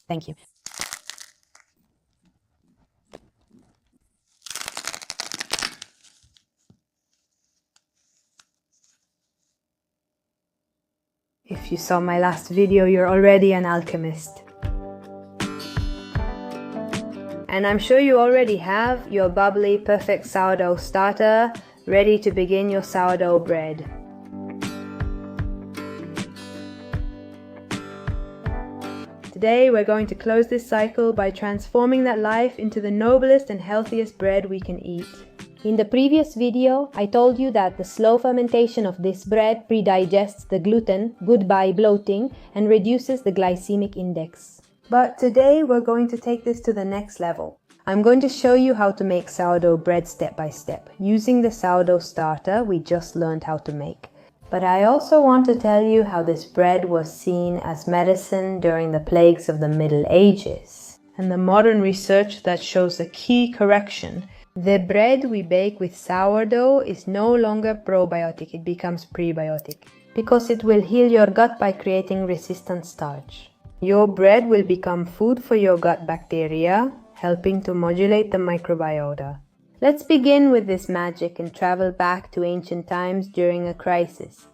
Thank you. If you saw my last video, you're already an alchemist. And I'm sure you already have your bubbly, perfect sourdough starter ready to begin your sourdough bread. Today we're going to close this cycle by transforming that life into the noblest and healthiest bread we can eat. In the previous video, I told you that the slow fermentation of this bread pre-digests the gluten, goodbye bloating, and reduces the glycemic index. But today we're going to take this to the next level. I'm going to show you how to make sourdough bread step by step, using the sourdough starter we just learned how to make. But I also want to tell you how this bread was seen as medicine during the plagues of the Middle Ages, and the modern research that shows a key correction. The bread we bake with sourdough is no longer probiotic, it becomes prebiotic, because it will heal your gut by creating resistant starch. Your bread will become food for your gut bacteria, helping to modulate the microbiota. Let's begin with this magic and travel back to ancient times during a crisis.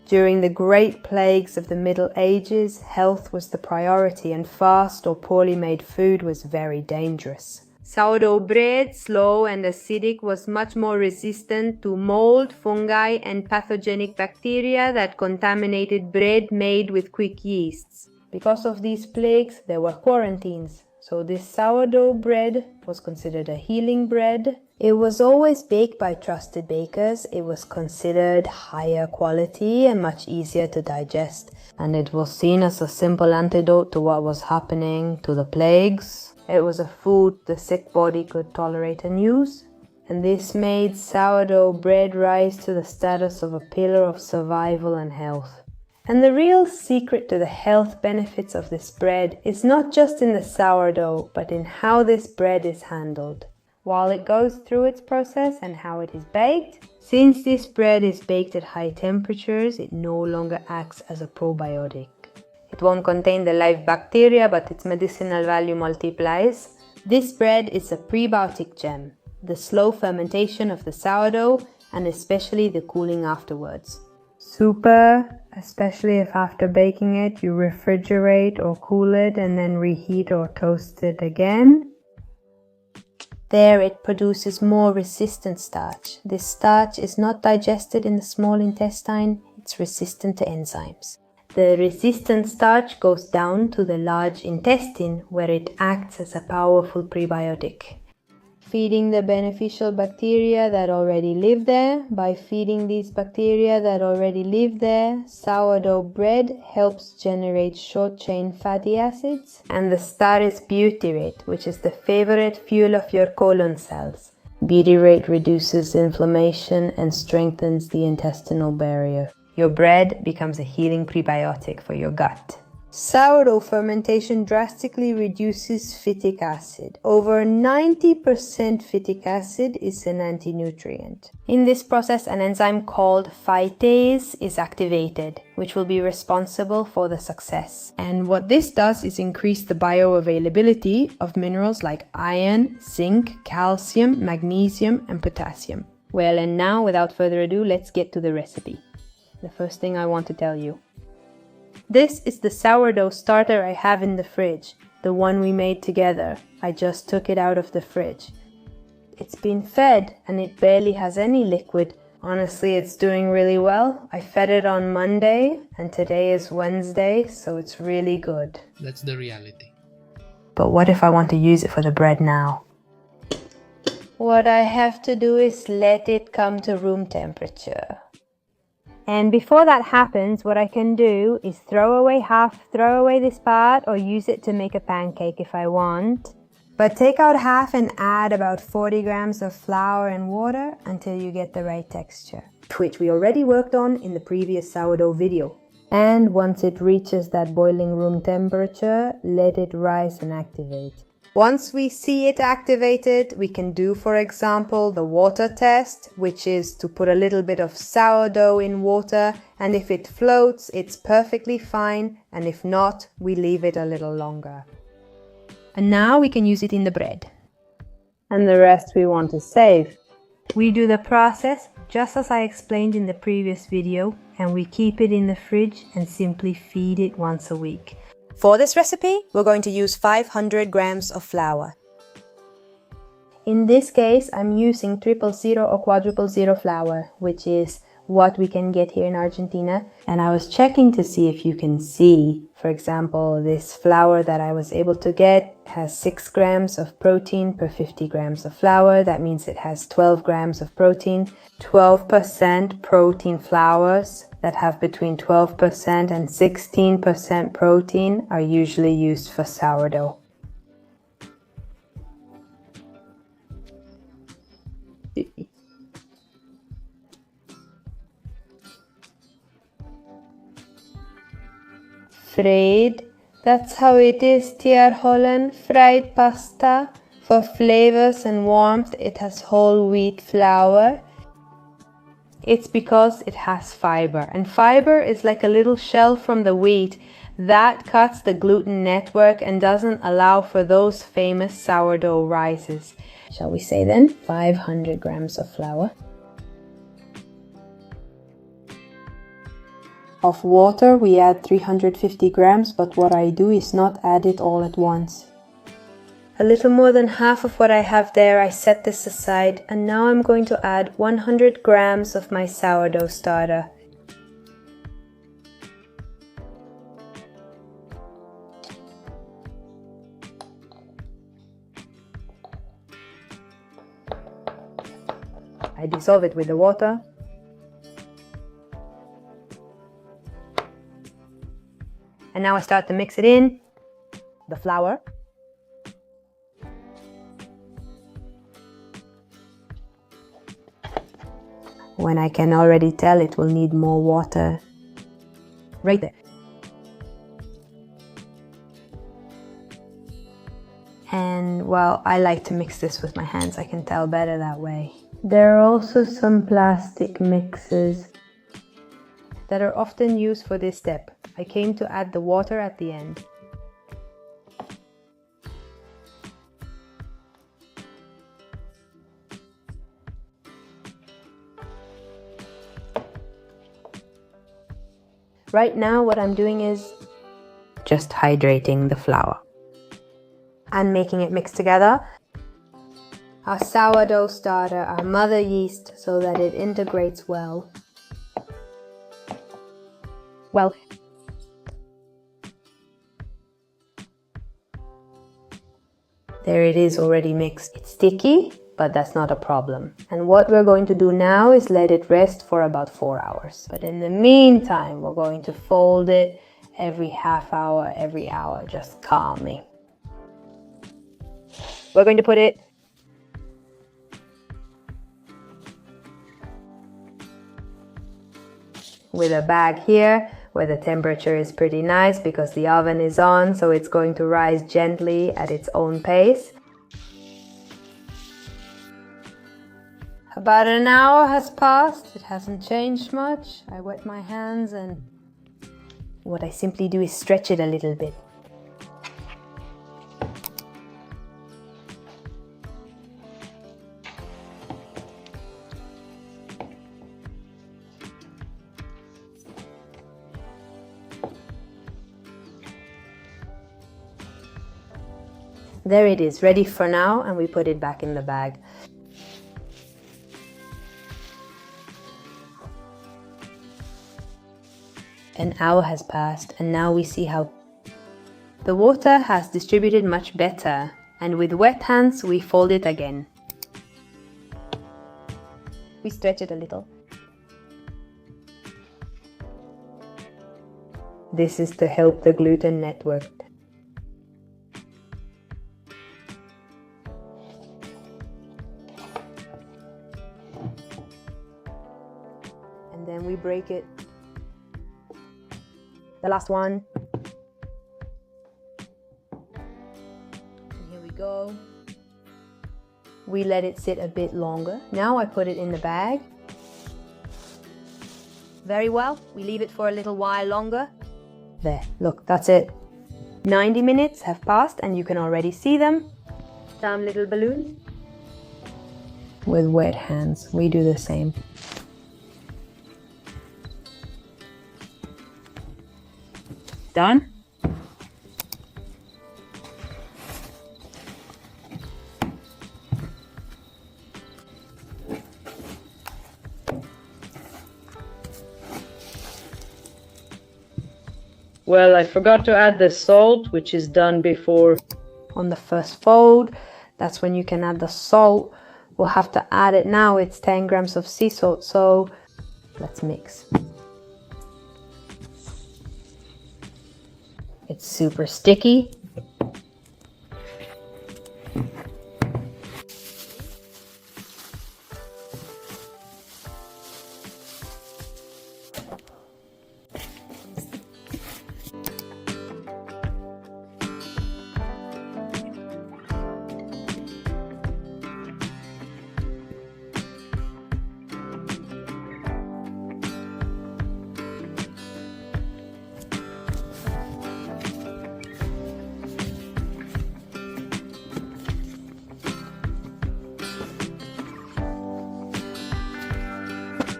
During the great plagues of the Middle Ages, health was the priority and fast or poorly made food was very dangerous. Sourdough bread, slow and acidic, was much more resistant to mold, fungi and pathogenic bacteria that contaminated bread made with quick yeasts. Because of these plagues, there were quarantines. So this sourdough bread was considered a healing bread. It was always baked by trusted bakers. It was considered higher quality and much easier to digest. And it was seen as a simple antidote to what was happening to the plagues. It was a food the sick body could tolerate and use. And this made sourdough bread rise to the status of a pillar of survival and health. And the real secret to the health benefits of this bread is not just in the sourdough, but in how this bread is handled. While it goes through its process and how it is baked, since this bread is baked at high temperatures, it no longer acts as a probiotic. It won't contain the live bacteria, but its medicinal value multiplies. This bread is a prebiotic gem, the slow fermentation of the sourdough, and especially the cooling afterwards. Super, especially if after baking it you refrigerate or cool it and then reheat or toast it again. There it produces more resistant starch. This starch is not digested in the small intestine, it's resistant to enzymes. The resistant starch goes down to the large intestine where it acts as a powerful prebiotic, feeding the beneficial bacteria that already live there. By feeding these bacteria that already live there, sourdough bread helps generate short-chain fatty acids and the stardust butyrate, which is the favorite fuel of your colon cells. Butyrate reduces inflammation and strengthens the intestinal barrier. Your bread becomes a healing prebiotic for your gut. Sourdough fermentation drastically reduces phytic acid. Over 90% phytic acid is an anti-nutrient. In this process, an enzyme called phytase is activated, which will be responsible for the success. And what this does is increase the bioavailability of minerals like iron, zinc, calcium, magnesium, and potassium. Well, and now, without further ado, let's get to the recipe. The first thing I want to tell you. This is the sourdough starter I have in the fridge, the one we made together. I just took it out of the fridge. It's been fed and it barely has any liquid. Honestly, it's doing really well. I fed it on Monday and today is Wednesday, so it's really good. That's the reality. But what if I want to use it for the bread now? What I have to do is let it come to room temperature. And before that happens, what I can do is throw away this part or use it to make a pancake if I want. But take out half and add about 40 grams of flour and water until you get the right texture, which we already worked on in the previous sourdough video. And once it reaches that boiling room temperature, let it rise and activate. Once we see it activated, we can do, for example, the water test, which is to put a little bit of sourdough in water, and if it floats, it's perfectly fine, and if not, we leave it a little longer. And now we can use it in the bread. And the rest we want to save. We do the process just as I explained in the previous video, and we keep it in the fridge and simply feed it once a week. For this recipe, we're going to use 500 grams of flour. In this case, I'm using 000 or 000 flour, which is what we can get here in Argentina. And I was checking to see if you can see, for example, this flour that I was able to get has 6 grams of protein per 50 grams of flour. That means it has 12 grams of protein. 12% protein flours that have between 12% and 16% protein are usually used for sourdough. Fried, that's how it is, Tierhollen. Fried pasta. For flavors and warmth, it has whole wheat flour. It's because it has fiber, and fiber is like a little shell from the wheat that cuts the gluten network and doesn't allow for those famous sourdough rises. Shall we say then 500 grams of flour. Of water we add 350 grams, but what I do is not add it all at once. A little more than half of what I have there, I set this aside, and now I'm going to add 100 grams of my sourdough starter. I dissolve it with the water. And now I start to mix it in, the flour. When I can already tell it will need more water. Right there. And well, I like to mix this with my hands. I can tell better that way. There are also some plastic mixers that are often used for this step. I came to add the water at the end. Right now what I'm doing is just hydrating the flour and making it mix together. Our sourdough starter, our mother yeast, so that it integrates well. There it is, already mixed. It's sticky, but that's not a problem. And what we're going to do now is let it rest for about 4 hours. But in the meantime, we're going to fold it every half hour, every hour, just calmly. We're going to put it with a bag here, where the temperature is pretty nice because the oven is on, so it's going to rise gently at its own pace. About an hour has passed. It hasn't changed much. I wet my hands and what I simply do is stretch it a little bit. There it is, ready for now, and we put it back in the bag. An hour has passed, and now we see how the water has distributed much better, and with wet hands we fold it again. We stretch it a little. This is to help the gluten network. And then we break it. The last one. And here we go. We let it sit a bit longer. Now I put it in the bag. Very well. We leave it for a little while longer. There, look, that's it. 90 minutes have passed and you can already see them. Some little balloons. With wet hands, we do the same. Done. Well, I forgot to add the salt, which is done before. On the first fold, that's when you can add the salt. We'll have to add it now. It's 10 grams of sea salt, so let's mix. It's super sticky.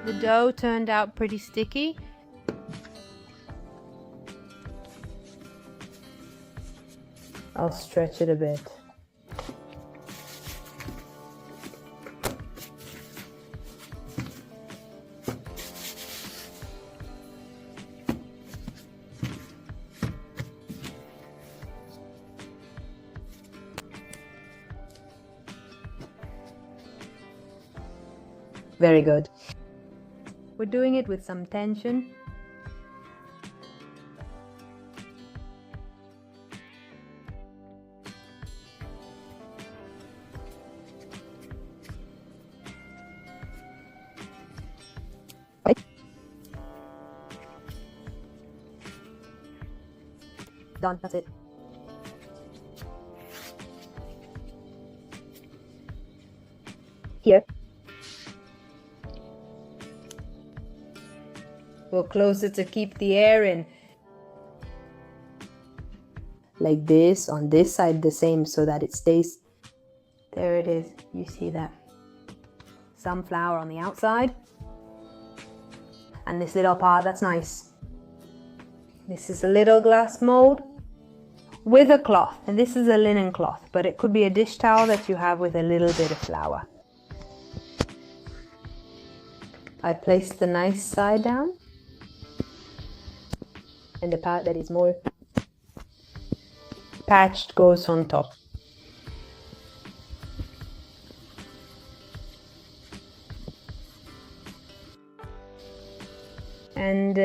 The dough turned out pretty sticky. I'll stretch it a bit. Very good. We're doing it with some tension. Done, that's it. Here. We'll close it to keep the air in. Like this, on this side the same, so that it stays. There it is, you see that. Some flour on the outside. And this little part, that's nice. This is a little glass mold with a cloth, and this is a linen cloth, but it could be a dish towel that you have with a little bit of flour. I placed the nice side down, and the part that is more patched goes on top. And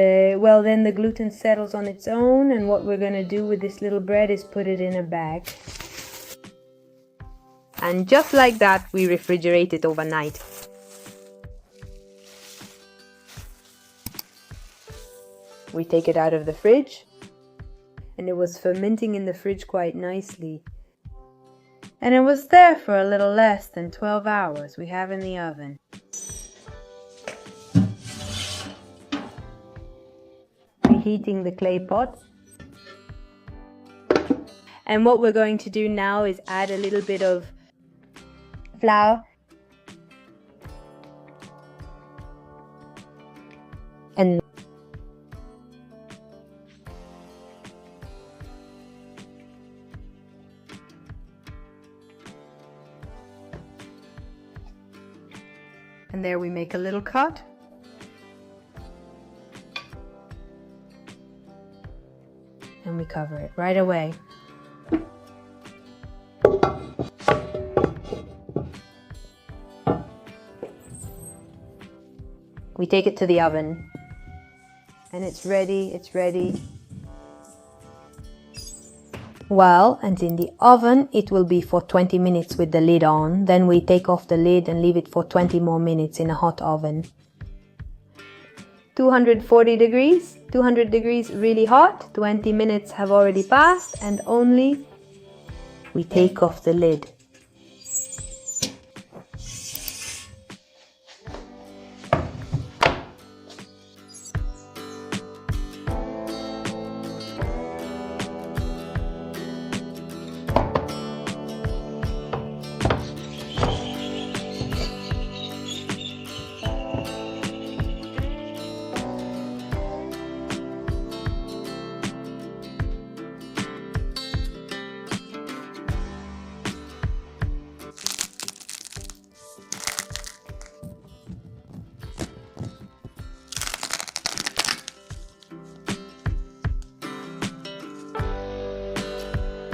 well, then the gluten settles on its own, and what we're gonna do with this little bread is put it in a bag. And just like that, we refrigerate it overnight. We take it out of the fridge, and it was fermenting in the fridge quite nicely. And it was there for a little less than 12 hours. We have in the oven. Reheating the clay pot. And what we're going to do now is add a little bit of flour. And there we make a little cut. And we cover it right away. We take it to the oven. And it's ready, it's ready. Well, and in the oven it will be for 20 minutes with the lid on. Then we take off the lid and leave it for 20 more minutes in a hot oven. 240 degrees, 200 degrees really hot. 20 minutes have already passed, and only we take off the lid.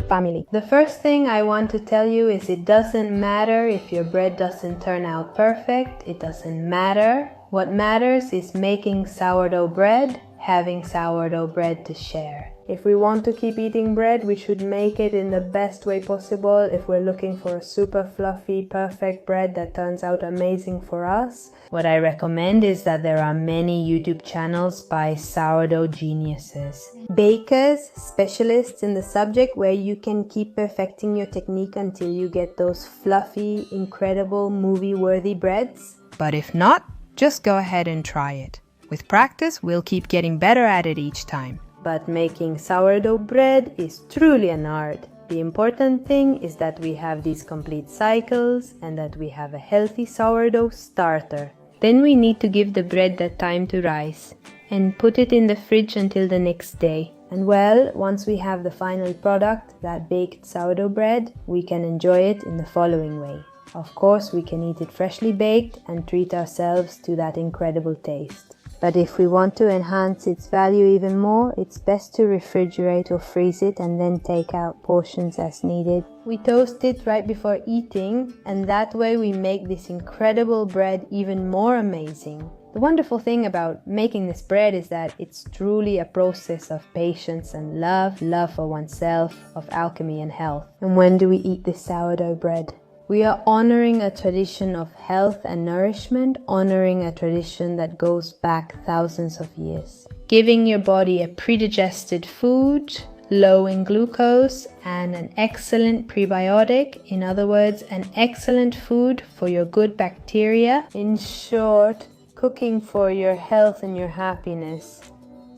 family. The first thing I want to tell you is it doesn't matter if your bread doesn't turn out perfect. It doesn't matter. What matters is making sourdough bread, having sourdough bread to share. If we want to keep eating bread, we should make it in the best way possible. If we're looking for a super fluffy, perfect bread that turns out amazing for us, what I recommend is that there are many YouTube channels by sourdough geniuses. Bakers, specialists in the subject, where you can keep perfecting your technique until you get those fluffy, incredible, movie-worthy breads. But if not, just go ahead and try it. With practice, we'll keep getting better at it each time. But making sourdough bread is truly an art. The important thing is that we have these complete cycles and that we have a healthy sourdough starter. Then we need to give the bread that time to rise and put it in the fridge until the next day. And well, once we have the final product, that baked sourdough bread, we can enjoy it in the following way. Of course, we can eat it freshly baked and treat ourselves to that incredible taste. But if we want to enhance its value even more, it's best to refrigerate or freeze it and then take out portions as needed. We toast it right before eating, and that way we make this incredible bread even more amazing. The wonderful thing about making this bread is that it's truly a process of patience and love for oneself, of alchemy and health. And when do we eat this sourdough bread? We are honoring a tradition of health and nourishment, honoring a tradition that goes back thousands of years. Giving your body a pre-digested food, low in glucose, and an excellent prebiotic, in other words, an excellent food for your good bacteria. In short, cooking for your health and your happiness.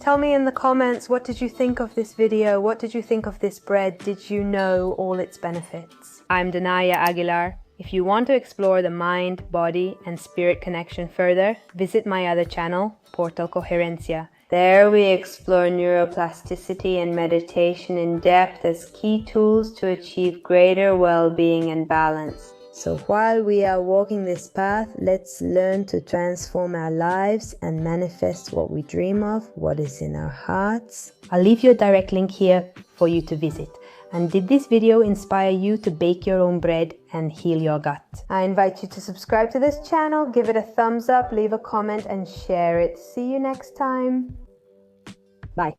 Tell me in the comments, what did you think of this video? What did you think of this bread? Did you know all its benefits? I'm Danaya Aguilar. If you want to explore the mind, body, and spirit connection further, visit my other channel, Portal Coherencia. There we explore neuroplasticity and meditation in depth as key tools to achieve greater well-being and balance. So while we are walking this path, let's learn to transform our lives and manifest what we dream of, what is in our hearts. I'll leave you a direct link here for you to visit. And did this video inspire you to bake your own bread and heal your gut? I invite you to subscribe to this channel, give it a thumbs up, leave a comment and share it. See you next time. Bye.